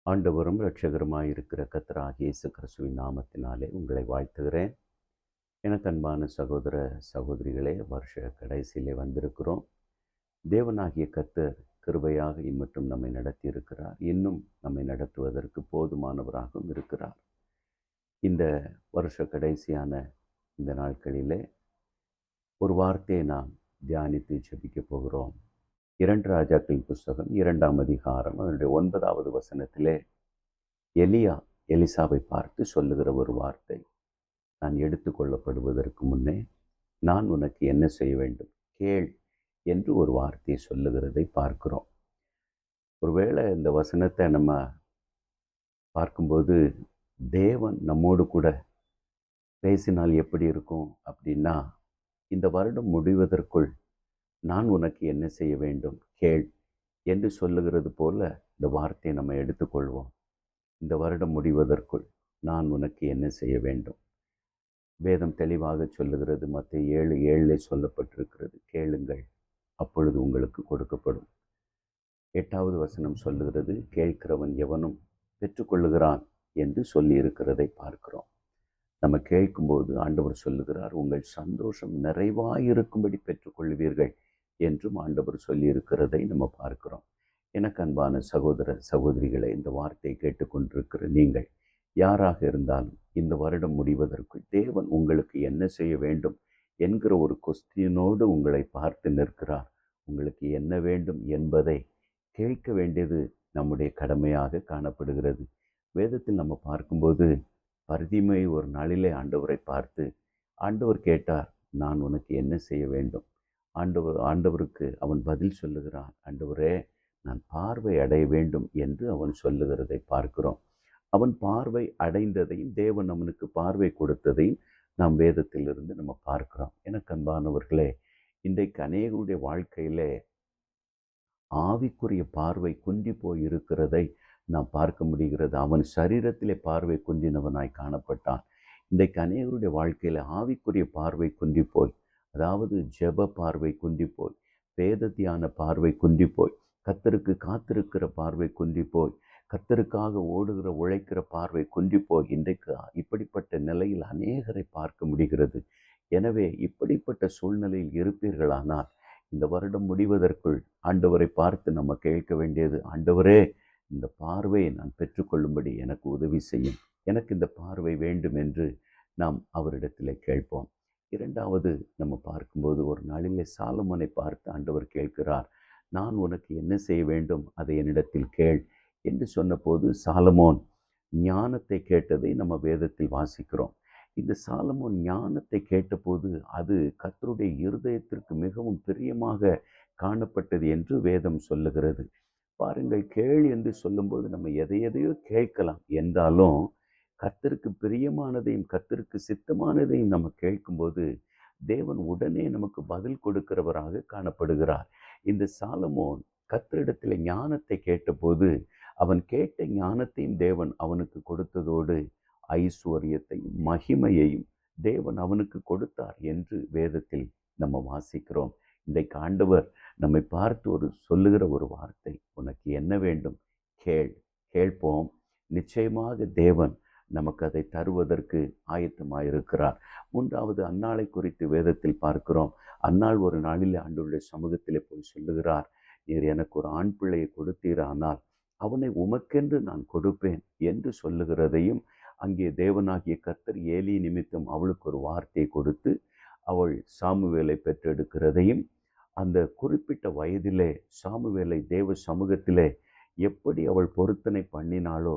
ஆண்டவரும் இரட்சகருமாயிருக்கிற கர்த்தராகிய இயேசு கிறிஸ்துவின் நாமத்தினாலே உங்களை வாழ்த்துகிறேன். எனக்கு அன்பான சகோதர சகோதரிகளே, வருஷ கடைசியிலே வந்திருக்கிறோம். தேவனாகிய கர்த்தர் கிருபையாக இம்மட்டும் நம்மை நடத்தி இருக்கிறார். இன்னும் நம்மை நடத்துவதற்கு போதுமானவராகவும் இருக்கிறார். இந்த வருஷ கடைசியான இந்த நாட்களிலே ஒரு வார்த்தையை நாம் தியானித்து ஜெபிக்க போகிறோம். 2 ராஜாக்களின் புஸ்தகம் 2ஆம் அதிகாரம் அதனுடைய 9வது வசனத்திலே எலியா எலிசாவை பார்த்து சொல்லுகிற ஒரு வார்த்தை, நான் எடுத்துக்கொள்ளப்படுவதற்கு முன்னே நான் உனக்கு என்ன செய்ய வேண்டும் கேள் என்று ஒரு வார்த்தையை சொல்லுகிறதை பார்க்கிறோம். ஒருவேளை இந்த வசனத்தை நம்ம பார்க்கும்போது தேவன் நம்மோடு கூட பேசினால் எப்படி இருக்கும் அப்படின்னா, இந்த வருடம் முடிவதற்குள் நான் உனக்கு என்ன செய்ய வேண்டும் கேள் என்று சொல்லுகிறது போல இந்த வார்த்தையை நம்ம எடுத்துக்கொள்வோம். இந்த வருடம் முடிவதற்குள் நான் உனக்கு என்ன செய்ய வேண்டும். வேதம் தெளிவாக சொல்லுகிறது. மத்தேயு 7:7 சொல்லப்பட்டிருக்கிறது, கேளுங்கள் அப்பொழுது உங்களுக்கு கொடுக்கப்படும். 8வது வசனம் சொல்லுகிறது, கேட்கிறவன் எவனும் பெற்றுக்கொள்ளுகிறான் என்று சொல்லி இருக்கிறதை பார்க்கிறோம். நம்ம கேட்கும்போது ஆண்டவர் சொல்லுகிறார், உங்கள் சந்தோஷம் நிறைவாயிருக்கும்படி பெற்றுக்கொள்வீர்கள் என்றும் ஆண்டவர் சொல்லி இருக்கிறதை நம்ம பார்க்கிறோம். எனக்கு அன்பான சகோதர சகோதரிகளை, இந்த வார்த்தையை கேட்டுக்கொண்டிருக்கிற நீங்கள் யாராக இருந்தாலும் இந்த வருடம் முடிவதற்குள் தேவன் உங்களுக்கு என்ன செய்ய வேண்டும் என்கிற ஒரு கொஸ்டினோடு உங்களை பார்த்து நிற்கிறார். உங்களுக்கு என்ன வேண்டும் என்பதை கேட்க வேண்டியது நம்முடைய கடமையாக காணப்படுகிறது. வேதத்தில் நம்ம பார்க்கும்போது பர்திமை ஒரு நாளிலே ஆண்டவரை பார்த்து ஆண்டவர் கேட்டார், நான் உனக்கு என்ன செய்ய வேண்டும். ஆண்டவருக்கு அவன் பதில் சொல்லுகிறான், ஆண்டவரே நான் பார்வை அடைய வேண்டும் என்று அவன் சொல்லுகிறதை பார்க்கிறோம். அவன் பார்வை அடைந்ததையும் தேவன் அவனுக்கு பார்வை கொடுத்ததையும் நாம் வேதத்திலிருந்து நம்ம பார்க்கிறோம். எனக்கு அன்பானவர்களே, இன்றைக்கு அநேகருடைய வாழ்க்கையிலே ஆவிக்குரிய பார்வை குன்றி போய் இருக்கிறதை நாம் பார்க்க முடிகிறது. அவன் சரீரத்திலே பார்வை குன்றினவனாய் காணப்பட்டான். இன்றைக்கு அநேகருடைய வாழ்க்கையில் ஆவிக்குரிய பார்வை குன்றி போய், அதாவது ஜெப பார்வை குன்றி போய், வேத தியான பார்வை குன்றி போய், கர்த்தருக்கு காத்திருக்கிற பார்வை குன்றி போய், கர்த்தருக்காக ஓடுகிற உழைக்கிற பார்வை குன்றி போய், இன்றைக்கு இப்படிப்பட்ட நிலையில் அநேகரை பார்க்க முடிகிறது. எனவே இப்படிப்பட்ட சூழ்நிலையில் இருப்பீர்களானால் இந்த வருடம் முடிவதற்குள் ஆண்டவரை பார்த்து நம்ம கேட்க வேண்டியது, ஆண்டவரே இந்த பார்வையை நான் பெற்றுக்கொள்ளும்படி எனக்கு உதவி செய்யும், எனக்கு இந்த பார்வை வேண்டும் என்று நாம் அவரிடத்தில் கேட்போம். 2வது நம்ம பார்க்கும்போது ஒரு நாளிலே சாலமோனை பார்த்து ஆண்டவர் கேட்கிறார், நான் உனக்கு என்ன செய்ய வேண்டும் அதை என்னிடத்தில் கேள் என்று சொன்னபோது சாலமோன் ஞானத்தை கேட்டதை நம்ம வேதத்தில் வாசிக்கிறோம். இந்த சாலமோன் ஞானத்தை கேட்டபோது அது கர்த்தருடைய இருதயத்திற்கு மிகவும் பிரியமாக காணப்பட்டது என்று வேதம் சொல்லுகிறது. பாருங்கள், கேள் என்று சொல்லும்போது நம்ம எதையோ கேட்கலாம் என்றாலும் கர்த்தருக்கு பிரியமானதையும் கர்த்தருக்கு சித்தமானதையும் நம்ம கேட்கும்போது தேவன் உடனே நமக்கு பதில் கொடுக்கிறவராக காணப்படுகிறார். இந்த சாலமோன் கர்த்தரிடத்தில் ஞானத்தை கேட்டபோது அவன் கேட்ட ஞானத்தையும் தேவன் அவனுக்கு கொடுத்ததோடு ஐஸ்வர்யத்தையும் மகிமையையும் தேவன் அவனுக்கு கொடுத்தார் என்று வேதத்தில் நம்ம வாசிக்கிறோம். இன்றைக்கு ஆண்டவர் நம்மை பார்த்து சொல்லுகிற ஒரு வார்த்தை, உனக்கு என்ன வேண்டும் கேள். கேட்போம், நிச்சயமாக தேவன் நமக்கு அதை தருவதற்கு ஆயத்தமாயிருக்கிறார். 3வது அன்னாளை குறித்து வேதத்தில் பார்க்கிறோம். அன்னாள் ஒரு நாளிலே ஆண்டவருடைய சமூகத்திலே போய் சொல்லுகிறார், நீர் எனக்கு ஒரு ஆண் பிள்ளையை கொடுத்தீரானால் அவனை உமக்கென்று நான் கொடுப்பேன் என்று சொல்லுகிறதையும், அங்கே தேவனாகிய கர்த்தர் ஏலி நிமித்தம் அவளுக்கு ஒரு வார்த்தையை கொடுத்து அவள் சாமுவேலை பெற்றெடுக்கிறதையும், அந்த குறிப்பிட்ட வயதிலே சாமுவேலை தேவ சமூகத்திலே எப்படி அவள் பொருத்தனை பண்ணினாளோ,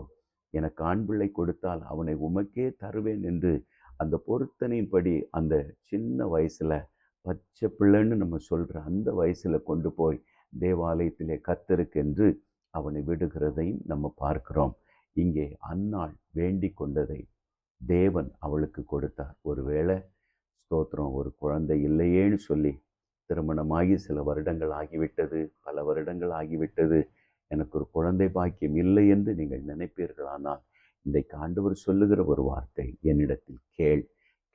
எனக்கு ஆண் பிள்ளை கொடுத்தால் அவனை உமக்கே தருவேன் என்று அந்த பொருத்தனையின்படி அந்த சின்ன வயசில், பச்சை பிள்ளைன்னு நம்ம சொல்கிற அந்த வயசில் கொண்டு போய் தேவாலயத்திலே கர்த்தருக்கென்று அவனை விடுகிறதையும் நம்ம பார்க்கிறோம். இங்கே அன்னாள் வேண்டி கொண்டதை தேவன் அவளுக்கு கொடுத்தார். ஒருவேளை ஸ்தோத்திரம், ஒரு குழந்தை இல்லையேன்னு சொல்லி திருமணமாகி சில வருடங்கள் ஆகிவிட்டது, பல வருடங்கள் ஆகிவிட்டது, எனக்கு ஒரு குழந்தை பாக்கியம் இல்லை என்று நீங்கள் நினைப்பீர்களானால் இன்றைக்கு ஆண்டவர் சொல்லுகிற ஒரு வார்த்தை, என்னிடத்தில் கேள்.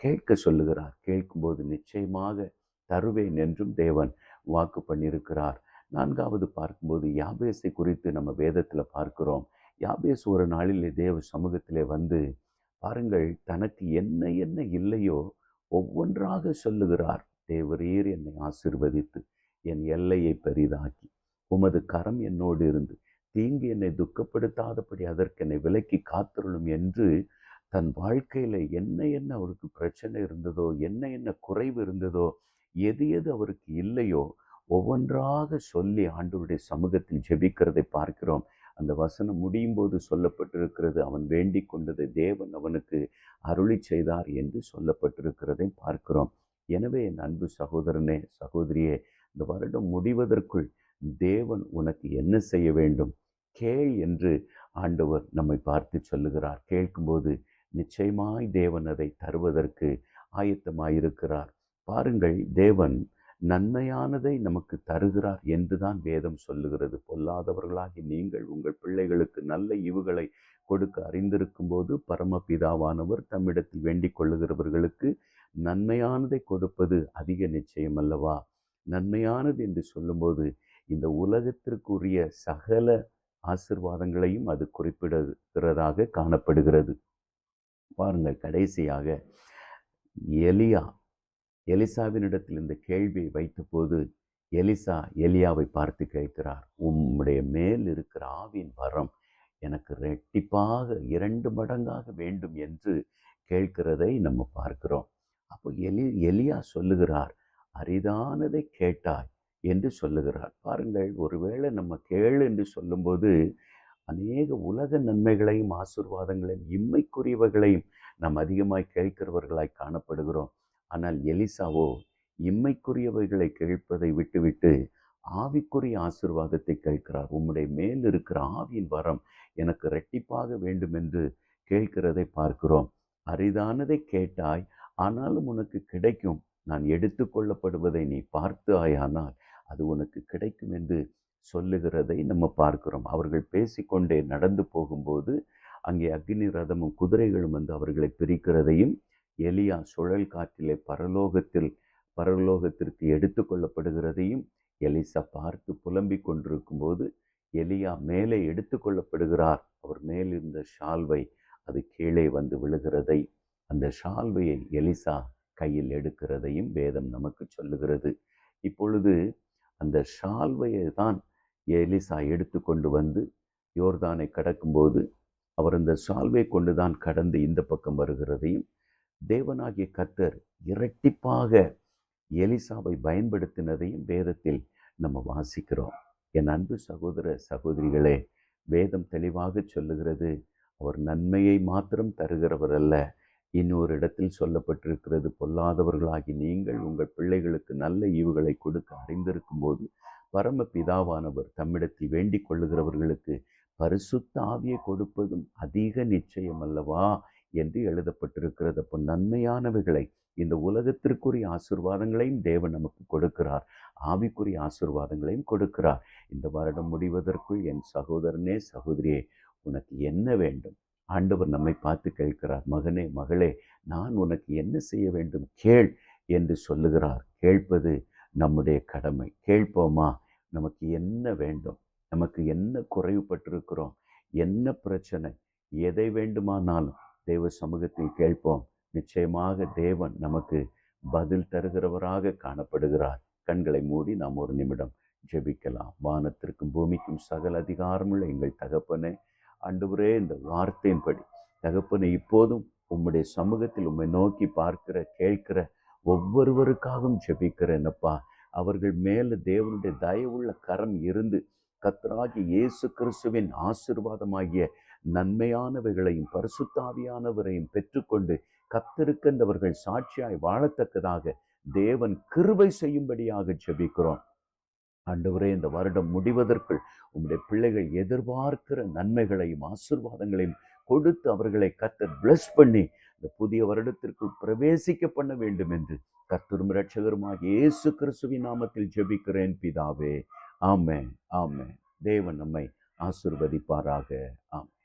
கேட்க சொல்லுகிறார். கேட்கும்போது நிச்சயமாக தருவேன் என்றும் தேவன் வாக்கு பண்ணியிருக்கிறார். 4வது பார்க்கும்போது யாபேசை குறித்து நம்ம வேதத்தில் பார்க்கிறோம். யாபேஸ் ஒரு நாளிலே தேவ சமூகத்திலே வந்து பாருங்கள், தனக்கு என்ன என்ன இல்லையோ ஒவ்வொன்றாக சொல்லுகிறார். தேவரீர் என்னை ஆசீர்வதித்து என் எல்லையை பெரிதாக்கி உமது கரம் என்னோடு இருந்து தீங்கு என்னை துக்கப்படுத்தாதபடி அதற்கு என்னை விலக்கி காத்தருளும் என்று தன் வாழ்க்கையில என்ன என்ன அவருக்கு பிரச்சனை இருந்ததோ, என்ன என்ன குறைவு இருந்ததோ, எது எது அவருக்கு இல்லையோ ஒவ்வொன்றாக சொல்லி ஆண்டவருடைய சமூகத்தில் ஜெபிக்கிறதை பார்க்கிறோம். அந்த வசனம் முடியும் போது சொல்லப்பட்டிருக்கிறது, அவன் வேண்டிக் கொண்டதை தேவன் அவனுக்கு அருளி செய்தார் என்று சொல்லப்பட்டிருக்கிறதை பார்க்கிறோம். எனவே என் அன்பு சகோதரனே, சகோதரியே, இந்த வருடம் முடிவதற்குள் தேவன் உனக்கு என்ன செய்ய வேண்டும் கேள் என்று ஆண்டவர் நம்மை பார்த்து சொல்லுகிறார். கேட்கும்போது நிச்சயமாய் தேவன் அதை தருவதற்கு ஆயத்தமாயிருக்கிறார். பாருங்கள், தேவன் நன்மையானதை நமக்கு தருகிறார் என்றுதான் வேதம் சொல்லுகிறது. பொல்லாதவர்களாகி நீங்கள் உங்கள் பிள்ளைகளுக்கு நல்ல ஈவுகளை கொடுக்க அறிந்திருக்கும் போது பரமபிதாவானவர் தம்மிடத்தில் வேண்டிக் கொள்ளுகிறவர்களுக்கு நன்மையானதை கொடுப்பது அதிக நிச்சயம் அல்லவா? நன்மையானது என்று சொல்லும்போது இந்த உலகத்திற்குரிய சகல ஆசீர்வாதங்களையும் அது குறிப்பிடுகிறதாக காணப்படுகிறது. பாருங்கள், கடைசியாக எலிசாவினிடத்தில் இந்த கேள்வியை வைத்தபோது எலிசா எலியாவை பார்த்து கேட்கிறார், உம்முடைய மேல் இருக்கிற ஆவியின் வரம் எனக்கு ரெட்டிப்பாக 2 மடங்காக வேண்டும் என்று கேட்கிறதை நம்ம பார்க்கிறோம். அப்போ எலியா சொல்லுகிறார், அரிதானதை கேட்டாய் என்று சொல்லுகிறார். பாருங்கள், ஒருவேளை நம்ம கேளு என்று சொல்லும்போது அநேக உலக நன்மைகளையும் ஆசீர்வாதங்களையும் இம்மைக்குரியவைகளையும் நாம் அதிகமாய் கேட்கிறவர்களாய் காணப்படுகிறோம். ஆனால் எலிசாவோ இம்மைக்குரியவைகளை கேட்பதை விட்டுவிட்டு ஆவிக்குரிய ஆசீர்வாதத்தை கேட்கிறார். உம்முடைய மேல் இருக்கிற ஆவியின் வரம் எனக்கு இரட்டிப்பாக வேண்டும் என்று கேட்கிறதை பார்க்கிறோம். அரிதானதை கேட்டாய், ஆனாலும் உனக்கு கிடைக்கும். நான் எடுத்துக்கொள்ளப்படுவதை நீ பார்த்தாயானால் அது உனக்கு கிடைக்கும் என்று சொல்லுகிறதை நம்ம பார்க்கிறோம். அவர்கள் பேசிக்கொண்டே நடந்து போகும்போது அங்கே அக்னி ரதமும் குதிரைகளும் வந்து அவர்களை பிரிக்கிறதையும், எலியா சுழல் காற்றிலே பரலோகத்திற்கு எடுத்து கொள்ளப்படுகிறதையும் எலிசா பார்த்து புலம்பிக் கொண்டிருக்கும் போது எலியா மேலே எடுத்து கொள்ளப்படுகிறார். அவர் மேலிருந்த ஷால்வை அது கீழே வந்து விழுகிறதை, அந்த ஷால்வையை எலிசா கையில் எடுக்கிறதையும் வேதம் நமக்கு சொல்லுகிறது. இப்பொழுது அந்த ஷால்வையை தான் எலிசா எடுத்து கொண்டு வந்து யோர்தானை கடக்கும்போது அவர் அந்த ஷால்வை கொண்டு தான் கடந்து இந்த பக்கம் வருகிறதையும், தேவனாகிய கர்த்தர் இரட்டிப்பாக எலிசாவை பயன்படுத்தினதையும் வேதத்தில் நம்ம வாசிக்கிறோம். என் அன்பு சகோதர சகோதரிகளே, வேதம் தெளிவாக சொல்லுகிறது, அவர் நன்மையை மாத்திரம் தருகிறவர் அல்ல. இன்னொரு இடத்தில் சொல்லப்பட்டிருக்கிறது, பொல்லாதவர்களாகி நீங்கள் உங்கள் பிள்ளைகளுக்கு நல்ல ஈவுகளை கொடுக்க அறிந்திருக்கும் போது பரமபிதாவானவர் தம்மிடத்தில் வேண்டிக் கொள்ளுகிறவர்களுக்கு பரிசுத்த ஆவியை கொடுப்பதும் அதிக நிச்சயம் அல்லவா என்று எழுதப்பட்டிருக்கிறது. அப்போ நன்மையானவைகளை, இந்த உலகத்திற்குரிய ஆசீர்வாதங்களையும் தேவன் நமக்கு கொடுக்கிறார், ஆவிக்குரிய ஆசீர்வாதங்களையும் கொடுக்கிறார். இந்த வருடம் முடிவதற்குள் என் சகோதரனே, சகோதரியே, உனக்கு என்ன வேண்டும்? ஆண்டவர் நம்மை பார்த்து கேட்கிறார், மகனே, மகளே, நான் உனக்கு என்ன செய்ய வேண்டும் கேள் என்று சொல்லுகிறார். கேட்பது நம்முடைய கடமை. கேட்போமா? நமக்கு என்ன வேண்டும்? நமக்கு என்ன குறைவுபட்டிருக்கிறோம்? என்ன பிரச்சனை? எதை வேண்டுமானாலும் தேவ சமூகத்தில் கேட்போம். நிச்சயமாக தேவன் நமக்கு பதில் தருகிறவராக காணப்படுகிறார். கண்களை மூடி நாம் ஒரு நிமிடம் ஜெபிக்கலாம். வானத்திற்கும் பூமிக்கும் சகல அதிகாரமுள்ள எங்கள் தகப்பனே, ஆண்டவரே, இந்த வார்த்தையின்படி தகப்பனே, இப்போதும் உம்முடைய சமூகத்தில் உம்மை நோக்கி பார்க்கிற கேட்கிற ஒவ்வொருவருக்காகவும் ஜெபிக்கிறேனப்பா. அவர்கள் மேல தேவனுடைய தயவுள்ள கரம் இருந்து கர்த்தராகிய இயேசு கிறிஸ்துவின் ஆசீர்வாதமாகிய நன்மையானவைகளையும் பரிசுத்தாவியானவரையும் பெற்றுக்கொண்டு கர்த்தருக்கென்றவர்கள் சாட்சியாய் வாழத்தக்கதாக தேவன் கிருபை செய்யும்படியாக ஜெபிக்கிறோம். ஆண்டவரே, இந்த வருடம் முடிவதற்குள் உம்முடைய பிள்ளைகள் எதிர்பார்க்கிற நன்மைகளையும் ஆசீர்வாதங்களையும் கொடுத்து அவர்களை கர்த்தர் பிளஸ் பண்ணி இந்த புதிய வருடத்திற்குள் பிரவேசிக்க பண்ண வேண்டும் என்று கர்த்தரும் இரட்சகருமாகிய இயேசு கிறிஸ்துவின் நாமத்தில் ஜெபிக்கிறேன் பிதாவே. ஆமென், ஆமென். தேவன் நம்மை ஆசீர்வதிப்பாராக. ஆமென்.